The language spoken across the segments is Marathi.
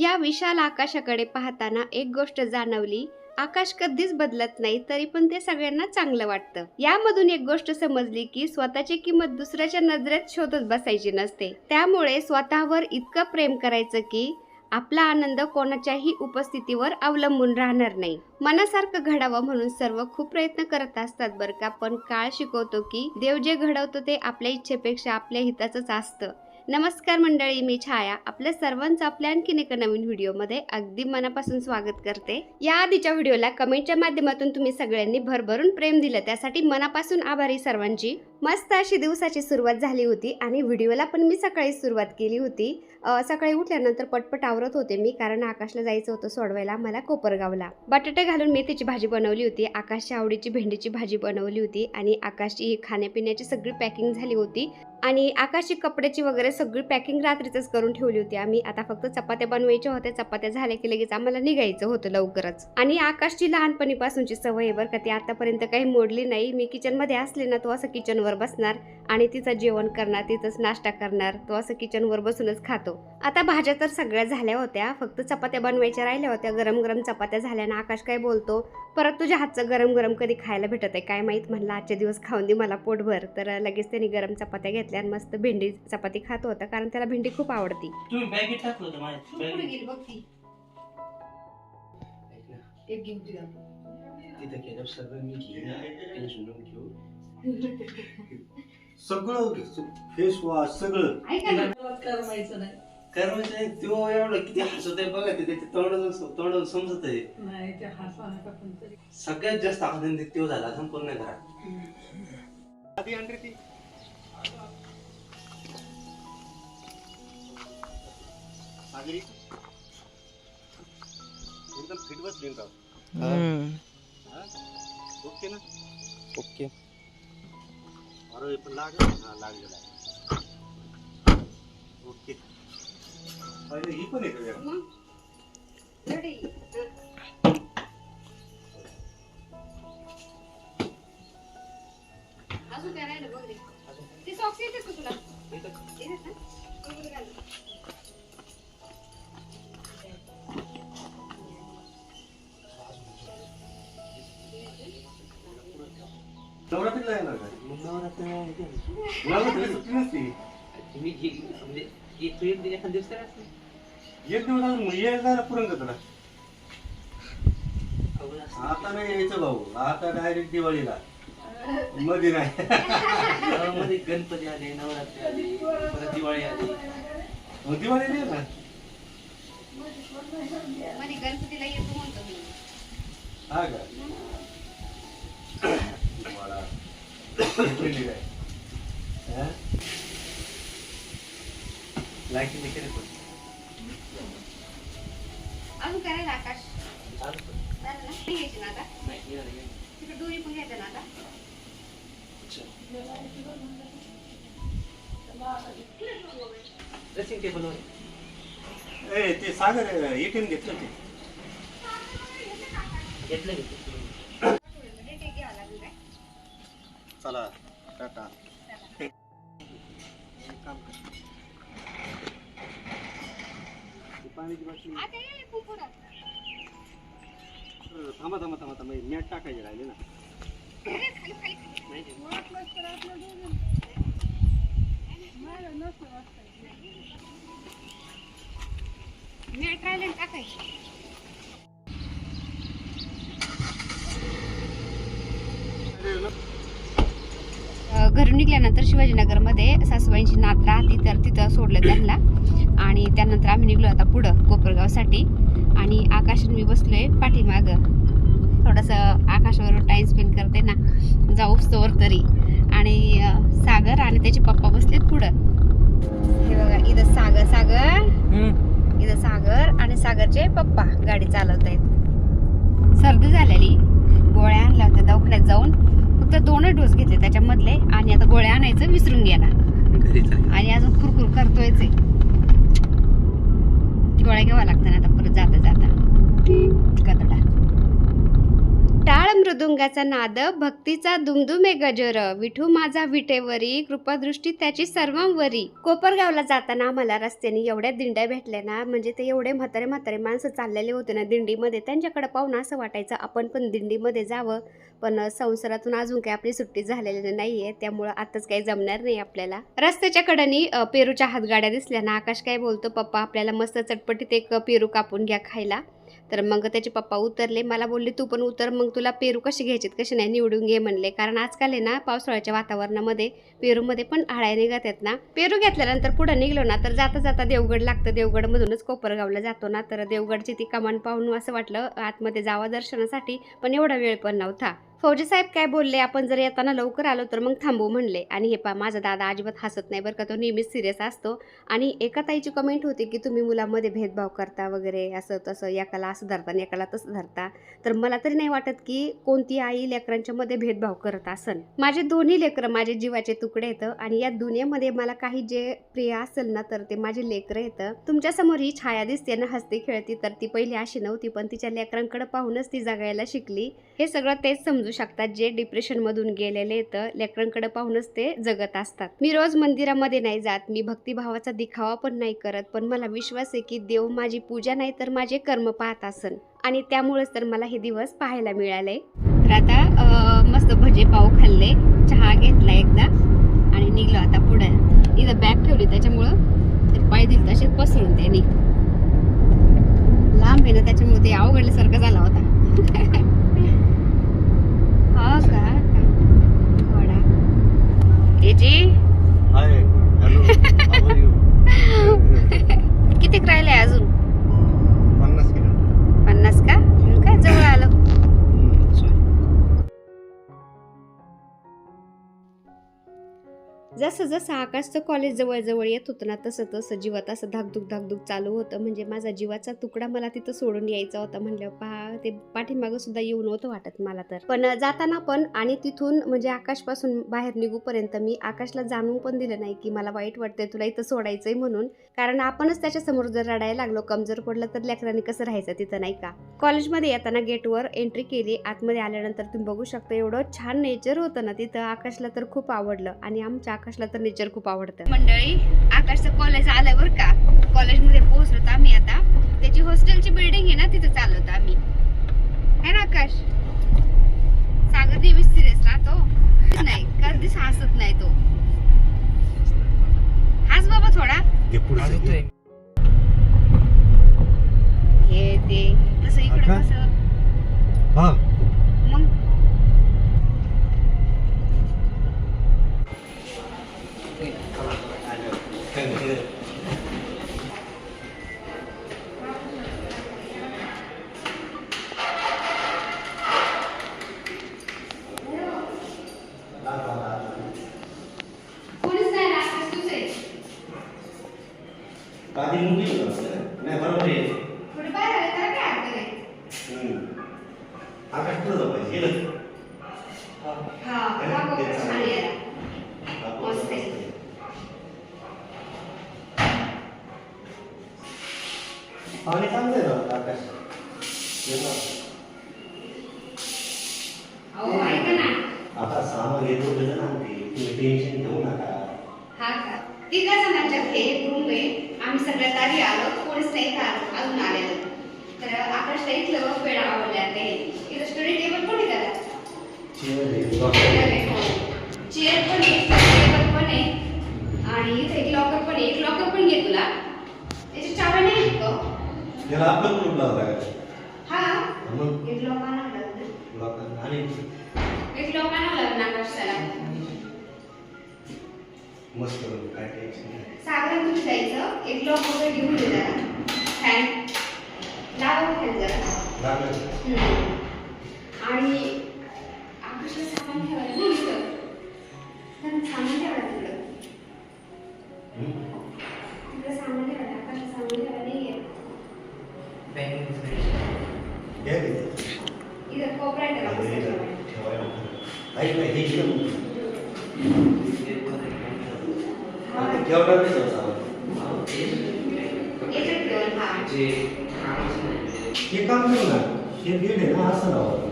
या विशाल आकाशाकडे पाहताना एक गोष्ट जाणवली, आकाश कधीच बदलत नाही, तरी पण ते सगळ्यांना चांगलं वाटतं. यामधून एक गोष्ट समजली की स्वतःची किंमत दुसऱ्याच्या नजरेत शोधत बसायची नसते. त्यामुळे स्वतःवर इतकं प्रेम करायचं की आपला आनंद कोणाच्याही उपस्थितीवर अवलंबून राहणार नाही. मनासारखं घडावं म्हणून सर्व खूप प्रयत्न करत असतात बरं का, पण काळ शिकवतो की देव जे घडवतो ते आपल्या इच्छेपेक्षा आपल्या हिताचंच असतं. नमस्कार मंडळी, मी छाया आपल्या सर्वांचं आपल्या आणखीन एका नवीन व्हिडिओमध्ये अगदी मनापासून स्वागत करते. या आधीच्या व्हिडिओला कमेंटच्या माध्यमातून तुम्ही सगळ्यांनी भरभरून प्रेम दिलं, त्यासाठी मनापासून आभारी सर्वांची. मस्त अशी दिवसाची सुरुवात झाली होती आणि व्हिडिओला पण मी सकाळी सुरुवात केली होती. सकाळी उठल्यानंतर पटपट आवरत होते मी, कारण आकाशला जायचं होतं सोडवायला मला कोपरगावला. बटाटे घालून मेथीची भाजी बनवली होती, आकाशच्या आवडीची भेंडीची भाजी बनवली होती आणि आकाशची खाण्यापिण्याची सगळी पॅकिंग झाली होती आणि आकाशची कपड्याची वगैरे सगळी पॅकिंग रात्रीच करून ठेवली होती आम्ही. आता फक्त चपात्या बनवायच्या होत्या, चपात्या झाल्या की लगेच आम्हाला निघायचं होतं लवकरच. आणि आकाशची लहानपणीपासूनची सवय बरं का, ती आतापर्यंत काही मोडली नाही. मी किचन मध्ये असले ना, तो असं किचनवर बसणार आणि तिचं जेवण करणार, तिथंच नाश्ता करणार, तो असं किचनवर बसूनच खातो. आता भाज्या तर सगळ्या झाल्या होत्या, फक्त चपात्या बनवायच्या राहिल्या होत्या. गरम गरम चपात्या झाल्या ना, आकाश काय बोलतो, परत तुझ्या हातचं गरम गरम कधी खायला भेटत आहे काय माहित. म्हणलं आजच्या दिवस खाऊन दे मला पोटभर. तर लगेच त्यांनी गरम चपात्या घेतल्या आणि मस्त भेंडी चपाती खात होता, कारण त्याला भेंडी खूप आवडती. तुम्ही बॅगेत टाकलं होतं माझ्या कुठे गेली बघ ती. एक गिफ्ट दिला तिथं केलं सगळं मी घेईन, टेन्शन नको घेऊ. सगळं फेस वॉश सगळं करमायचं नाही. करमायचं नाही, तो एवढं किती हसत आहे बघा, ते त्याच्या तोंडातून समजत आहे. नाही ते हसा नका पण तरी. सगळ्यात जास्त आनंदित तो झाला संपूर्ण घरात. आधी आणली ती सागरी एकदम फिट बसली का? ओके ना? ओके. अरे पण लागलं ना, लागलेला आहे. ओके. पहिले ही पण येते का? रेडी. अजून काय राहिलं बघ रे. ते सॉक्स येतात का तुला? येतात ना? बरोबर घाल. नवरात्रीला येणार का? मग नवरात्र नवरात्री सुट्टी नसते. मी म्हणजे एखाद दिवस करायचं. एक दिवस अजून यायला पुरण का तुला? आता नाही यायचं भाऊ, आता डायरेक्ट दिवाळीला. मध्ये नाही. मध्ये गणपती आले, नवरात्री आली, परत दिवाळी आली. मग दिवाळी नाही ना? मध्ये गणपतीला येतो म्हणतो मी. हा का? मला पहिली काय? हा? लाईट केले पण अजून करायला आकाश चालू झालं ना? नाही घ्यायची ना आता? नाही तिकडे दोरी पण घ्यायचं ना आता? ड्रेसिंग टेबल वर ए ते सागर एटीएम घेतलं ते. घेतलं हे ते घ्यावं लागेल काय? चला टाटा. पाण्याची बाटली. आता ये पुढं. थांबा थांबा थांबा थांबा, मॅट टाकायचे राहिले ना. खाली खाली. मॅट राहिले टाकायची. घरून निघाल्यानंतर शिवाजीनगरमध्ये सासूबाईंची नात राहते, तर तिथं सोडलं त्यांना आणि त्यानंतर आम्ही निघलो आता पुढं कोपरगावसाठी. आणि आकाश मी बसलोय पाठीमागं, थोडंसं आकाशाबरोबर टाइम स्पेंड करते ना, जाऊ तोवर तरी. आणि सागर आणि त्याचे पप्पा बसलेत पुढं. हे बघा, इथं सागर आणि सागरचे पप्पा गाडी चालवत आहेत. सर्दी झालेली, गोळ्या आणल्या होत्या दवाखान्यात जाऊन, फक्त 2 डोस घेतले त्याच्यामधले आणि आता गोळ्या आणायचं विसरून गेला आणि अजून खुरखुर करतोयच आहे. गोळ्या घ्यावा लागतात ना आता परत जाता जाता. कदडा टाळ मृदुंगाचा नाद, भक्तीचा दुमदुमे गजर, विठू माझा विटेवरी, कृपादृष्टी त्याची सर्वांवरी. कोपरगावला जाताना आम्हाला रस्त्याने एवढ्या दिंड्या भेटल्या ना, म्हणजे ते एवढे म्हातारे म्हातारे माणसं चाललेले होते ना दिंडीमध्ये, त्यांच्याकडे पाहून असं वाटायचं आपण पण दिंडीमध्ये जावं. पण संसारातून अजून काही आपली सुट्टी झालेली नाहीये, त्यामुळं आताच काही जमणार नाही आपल्याला. रस्त्याच्या कडेनी पेरूच्या हातगाड्या दिसल्या ना, आकाश काय बोलतो, पप्पा आपल्याला मस्त चटपटीत एक पेरू कापून घ्या खायला. तर मग त्याचे पप्पा उतरले, मला बोलले तू पण उतर, मग तुला पेरू कसे घ्यायचे कसे नाही निवडून घे म्हणले. कारण आजकाल आहे ना पावसाळ्याच्या वातावरणामध्ये पेरूमध्ये पण आळ्या निघत आहेत ना. पेरू घेतल्यानंतर पुढे निघलो ना तर जाता जाता देवगड लागतं, देवगडमधूनच कोपरगावला जातो ना, तर देवगडची ती कमान पाहून असं वाटलं आतमध्ये जावं दर्शनासाठी, पण एवढा वेळ पण नव्हता. फौजी साहेब काय बोलले, आपण जर येताना लवकर आलो तर मग थांबू म्हणले. आणि हे पा माझा दादा अजिबात हसत नाही बरं का, तो नेहमीच सिरियस असतो. आणि एका ताईची कमेंट होती की तुम्ही मुलामध्ये भेदभाव करता वगैरे, असं तसं, एकाला असं धरता आणि एकाला तसं धरता. तर मला तरी नाही वाटत की कोणती आई लेकरांच्या मध्ये भेदभाव करत असन. माझे दोन्ही लेकरं माझे जीवाचे तुकडे येतं, आणि या दुनियेमध्ये मला काही जे प्रिय असेल ना तर ते माझे लेकरं येतं. तुमच्यासमोर ही छाया दिसते ना हसती खेळती, तर ती पहिली अशी नव्हती, पण तिच्या लेकरांकडे पाहूनच ती जगायला शिकली. हे सगळं तेच समजू शकतात जे डिप्रेशन मधून गेलेले येतं, लेकरांकडे पाहूनच ते जगत असतात. मी रोज मंदिरामध्ये नाही जात, मी भक्तिभावाचा दिखावा पण नाही करत, पण मला विश्वास आहे की देव माझी पूजा नाही तर माझे कर्म पाहत असन, आणि त्यामुळेच तर मला हे दिवस पाहायला मिळाले. तर आता मस्त भजे पाव खाल्ले, चहा घेतला एकदा आणि निघलो आता पुढे. इथं बॅग ठेवली त्याच्यामुळं ते पाय दिले तसे पसरून त्यांनी लांब आहे ना, त्याच्यामुळे ते अवघडल्यासारखं झाला होता. हा का घोडा ag hi hello how are you. किती राहिले अजून? 50 किलोमीटर. 50 का? काय जवळ आलो. जसं जसं आकाशचं कॉलेज जवळ येत होतं ना तसं तसं जीवात असं धाकधूक चालू होतं. म्हणजे माझा जीवाचा तुकडा मला तिथं सोडून यायचा होता. म्हणलं पहा ते पाठीमागं सुद्धा येऊ नव्हतं वाटत मला तर. पण जाताना पण आणि तिथून म्हणजे आकाशपासून बाहेर निघूपर्यंत मी आकाशला जाणून पण दिलं नाही की मला वाईट वाटतंय तुला इथं सोडायचंय म्हणून. कारण आपणच त्याच्या समोर जर रडायला लागलो, कमजोर पडलं तर लेकरांनी कसं राहायचं तिथं, नाही का. कॉलेजमध्ये येताना गेटवर एंट्री केली. आतमध्ये आल्यानंतर तुम्ही बघू शकता एवढं छान नेचर होतं ना तिथं. आकाशला तर खूप आवडलं, आणि आमच्या आकाशला तर नेचर खूप आवडतं. मंडळी आकाशचं कॉलेज आलं बरं का. कॉलेजमध्ये पोहोचलो आम्ही. आता त्याची हॉस्टेलची बिल्डिंग आहे ना तिथं चाललो आम्ही, है ना आकाश. सागर नेहमी सिरियस राहतो, नाही कधीच हसत नाही तो. हाच बाबा थोडा हे ते कसं इकडे कसं हा मग आधी मुली नाही बरोबर आहे. थोडं बाहेर आलं तर काय अर्थ नाही. आकाश पुढे जाऊ पाहिजे गेलं. हा छान आहे. मस्त आहे. पाणी चांगलं आहे ना आकाश. अहो ऐका ना. आता सामान येतो त्याचं ना तुम्ही टेन्शन घेऊ नका. हा का तिघा जणांच्या एक रूम आहे. आम्ही सगळ्यात आधी आलो, कोणीच नाही का अजून आलेलं. तर आकाशला इथलं पेढा आवडला ते. इथं स्टडी टेबल पण आहे त्याला. चेअर पण आहे, टेबल पण आहे, आणि इथे एक लॉकर पण आहे. एक लॉकर पण घे तुला. त्याची चाव्या नाही आहेत का? त्याला आपलं ग्रुप लावला हा मग एक लॉकर आणला आणि एक लॉकर आणला आकाशाला. मस्त काय टेन्शन नाही. सागर तुम्ही जायचं एक लॉक वगैरे घेऊन ये जरा. फॅन लावा फॅन जरा. आणि आकाशला सामान ठेवायला नाही इथं. तर सामान ठेवायला तिकडं. तिकडं सामान ठेवायला, आकाशला सामान ठेवायला नाही आहे. इथं कोपरा आहे त्याला मस्त ठेवायला. ऐक नाही हे घेऊन हे काम करू ना. हे गेले ना असं राहावं.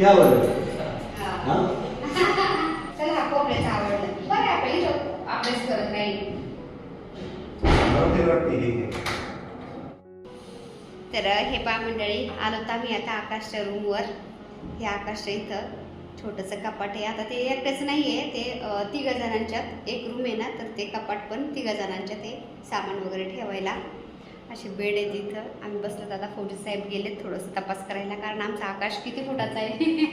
क्या बरं हा चला हा कोपऱ्याचं आवडलं. बरं आहे आपण इथं अभ्यास करत नाही. वाटते हे तर हे पहा मंडळी, आलो तर आम्ही आता आकाशच्या रूमवर. हे आकाशच्या इथं छोटंसं कपाट आहे. आता ते एकट्याच नाही आहे, ते 3 जणांच्यात एक रूम आहे ना, तर ते कपाट पण 3 जणांच्यात ते सामान वगैरे ठेवायला. असे बेड आहे तिथं. आम्ही बसलो. दादा फौजी साहेब गेले थोडंसं तपास करायला, कारण आमचा आकाश किती फुटाचा आहे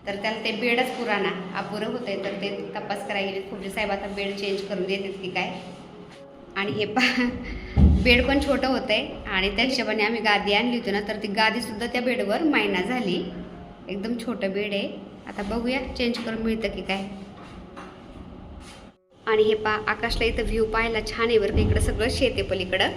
तर त्याला ते बेडच पुराणा अपुरं होतंय, तर ते तपास करायला गेले फौजी साहेब. आता बेड चेंज करून देतात की काय. आणि हे बेड पण छोटं होतंय आणि त्या हिशोबाने आम्ही गादी आणली होती ना, तर ती गादीसुद्धा त्या बेडवर मायना झाली. एकदम छोटं बेड आहे. आता बघूया चेंज करून मिळतं की काय. आणि हे आकाशला इथं व्ह्यू पाहायला छान आहे बरं का. इकडं सगळं शेत आहे पलीकडं.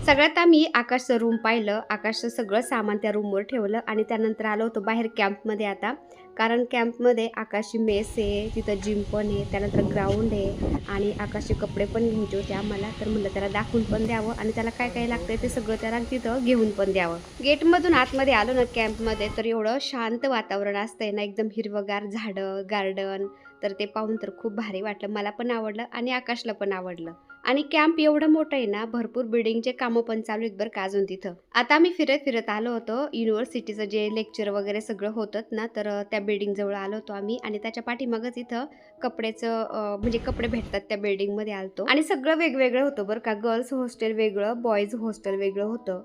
सगळ्यात आम्ही आकाशचं रूम पाहिलं. आकाशचं सगळं सामान त्या रूमवर ठेवलं आणि त्यानंतर आलो होतो बाहेर कॅम्पमध्ये. आता कारण कॅम्पमध्ये आकाशची मेस आहे, तिथं जिम पण आहे, त्यानंतर ग्राउंड आहे आणि आकाशचे कपडे पण घ्यायचे होते आम्हाला. तर म्हणलं त्याला दाखवून पण द्यावं आणि त्याला काय काय लागतंय ते सगळं त्याला तिथं घेऊन पण द्यावं. गेटमधून आतमध्ये आलो ना कॅम्पमध्ये, तर एवढं शांत वातावरण असतंय ना, एकदम हिरवगार झाडं, गार्डन. तर ते पाहून तर खूप भारी वाटलं. मला पण आवडलं आणि आकाशला पण आवडलं. आणि कॅम्प एवढं मोठं आहे ना, भरपूर बिल्डिंगचे कामं पण चालू आहेत बरं का अजून तिथं. आता आम्ही फिरत फिरत आलो होतो. युनिव्हर्सिटीचं जे लेक्चर वगैरे सगळं होतं ना, तर त्या बिल्डिंग जवळ आलो होतो आम्ही. आणि त्याच्या पाठीमागच इथं कपड्याचं म्हणजे कपडे भेटतात त्या बिल्डिंगमध्ये आलतो. आणि सगळं वेगवेगळं होतं बरं का. गर्ल्स हॉस्टेल वेगळं, बॉईज हॉस्टेल वेगळं होतं.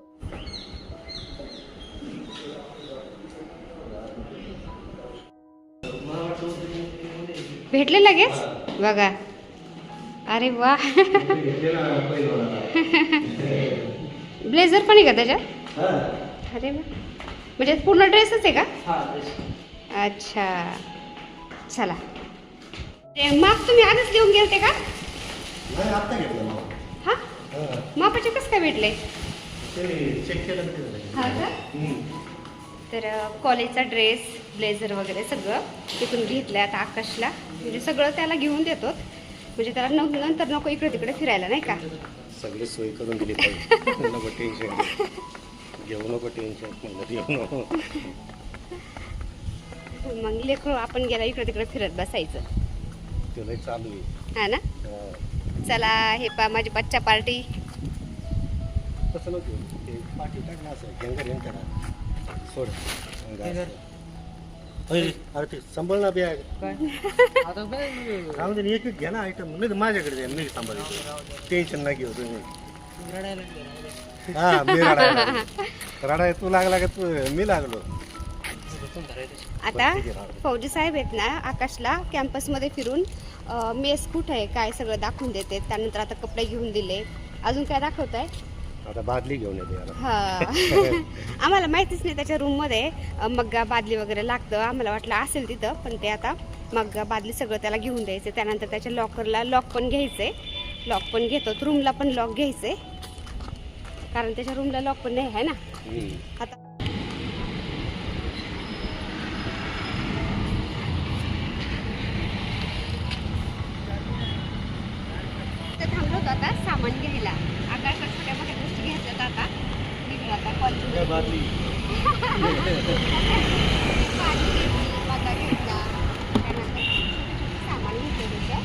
भेटले लगेच बघा. अरे वा. ब्लेझर पण आहे का त्याच्यात? अरे वा, म्हणजे पूर्ण ड्रेसच आहे का? अच्छा, चला. ते माप तुम्ही आधीच लिहून गेलते का? हा, मापाचे कसं काय भेटले? हा का? तर कॉलेजचा ड्रेस, ब्लेझर वगैरे सगळं तिथून घेतलं आता आकाशला. म्हणजे सगळं त्याला घेऊन देतो, म्हणजे त्याला नंतर नको इकडे तिकडे फिरायला, नाही का? सगळी सोय करून दिली पाहिजे. नको टेन्शन घेऊ, नको टेन्शन घेऊ नको. मग लेकरू आपण गेला इकडे तिकडे फिरत बसायचं. तुला चालू आहे हा ना. चला, हे माझी बच्चा पार्टी. तसं नको, ते पाठी टाकणार असं घेंगर सोड. अरे ते सांभाळ ना बॅग. राहून दे, एक एक घ्या ना आयटम. नाही तर माझ्याकडे द्या, मी सांभाळतो. टेन्शन नाही घेऊ तुम्ही. हा, मी रडाय तू लागला का तू मी लागलो. आता फौजी साहेब आहेत ना, आकाशला कॅम्पसमध्ये फिरून मेस कुठं आहे काय सगळं दाखवून देते. त्यानंतर आता कपडे घेऊन दिले. अजून काय दाखवत आहे? आता बादली घेऊन येते. हा. आम्हाला माहितीच नाही त्याच्या रूममध्ये मग्गा बादली वगैरे लागतं. आम्हाला वाटलं असेल तिथं, पण ते आता मग्गा बादली सगळं त्याला घेऊन द्यायचं. त्यानंतर त्याच्या लॉकरला लॉक पण घ्यायचे. लॉक पण घेतो. रूमला पण लॉक घ्यायचे, कारण त्याच्या रूमला लॉक पण नाही आहे ना. आता थांबलो होतो आता सामान घ्यायला. आकाशला छोट्या मोठ्या गोष्टी घ्यायच्यात. आता निघलो आता कॉलेज. बादली घेतली, मग्गा घेतला, त्यानंतर सामान घेतलं त्याच्यात.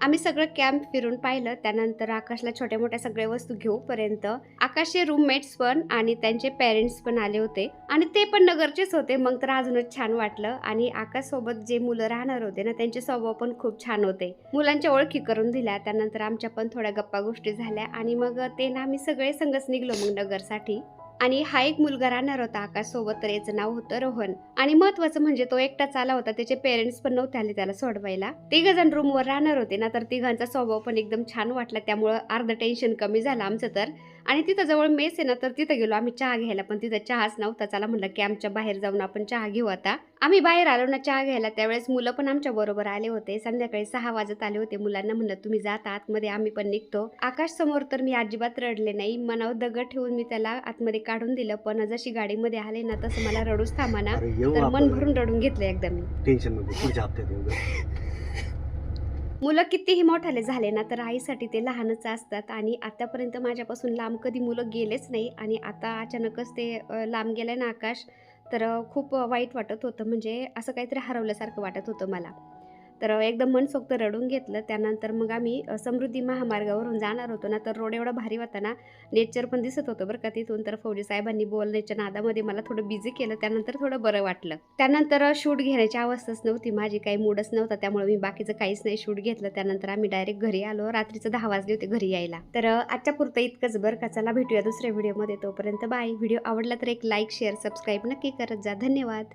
आम्ही सगळं कॅम्प फिरून पाहिलं. त्यानंतर आकाशला छोट्या मोठ्या सगळ्या वस्तू घेऊपर्यंत आकाशचे रूममेट्स पण आणि त्यांचे पेरेंट्स पण आले होते आणि ते पण नगरचेच होते. मग तर अजूनच छान वाटलं. आणि आकाश सोबत जे मुलं राहणार होते ना, त्यांचे स्वभाव पण खूप छान होते. मुलांच्या ओळखी करून दिल्या. त्यानंतर आमच्या पण थोड्या गप्पा गोष्टी झाल्या आणि मग ते ना आम्ही सगळे संगच निघलो मग नगरसाठी. आणि हा एक मुलगा राहणार होता आकाश सोबत, तर याचं नाव होतं रोहन. आणि महत्वाचं म्हणजे तो एकटाच आला होता, त्याचे पेरेंट्स पण नव्हते आले त्याला सोडवायला. 3 जण रूमवर राहणार होते ना, तर 3घांचा स्वभाव पण एकदम छान वाटला. त्यामुळं अर्ध टेन्शन कमी झालं आमचं तर. आणि तिथं जवळ मेस आहे ना, तर तिथं गेलो आम्ही चहा घ्यायला, पण तिथं चहाच नव्हता. चला म्हणलं कॅम्पच्या बाहेर जाऊन आपण चहा घेऊ. आता आम्ही बाहेर आलो ना चहा घ्यायला, त्यावेळेस मुलं पण आमच्या बरोबर आले होते. संध्याकाळी 6 वाजत आले होते. मुलांना म्हणलं तुम्ही जाता आतमध्ये, आम्ही पण निघतो. आकाश समोर तर मी अजिबात रडले नाही. मनावर दगड ठेवून मी त्याला आतमध्ये काढून दिलं, पण जशी गाडीमध्ये आले ना तसं मला रडूच थांबाना. तर मन भरून रडून घेतलं एकदा मी. टेन्शन नको, पुढच्या हप्त्यात येऊ. मुलं कितीही मोठाले झाले ना तर आईसाठी ते लहानच असतात आणि आतापर्यंत माझ्यापासून लांब कधी मुलं गेलेच नाही आणि आता अचानकच ते लांब गेले ना आकाश तर खूप वाईट वाटत होतं. म्हणजे असं काहीतरी हरवल्यासारखं वाटत होतं मला. तर एकदम मनसोक्त रडून घेतलं. त्यानंतर मग आम्ही समृद्धी महामार्गावरून जाणार होतो ना तर रोड एवढा भारी होता ना, नेचर पण दिसत होतं बरं का तिथून. तर फौजी साहेबांनी बोलण्याच्या नादामध्ये मला थोडं बिझी केलं. त्यानंतर थोडं बरं वाटलं. त्यानंतर शूट घेण्याची अवस्थाच नव्हती माझी, काही मूडच नव्हता. त्यामुळे मी बाकीचं काहीच नाही शूट घेतलं. त्यानंतर आम्ही डायरेक्ट घरी आलो. रात्रीचं 10 वाजले होते घरी यायला. तर आजच्या पुरतं इतकंच बरं का. चला भेटूया दुसऱ्या व्हिडिओमध्ये. तोपर्यंत बाय. व्हिडिओ आवडला तर एक लाईक, शेअर, सबस्क्राईब नक्की करत जा. धन्यवाद.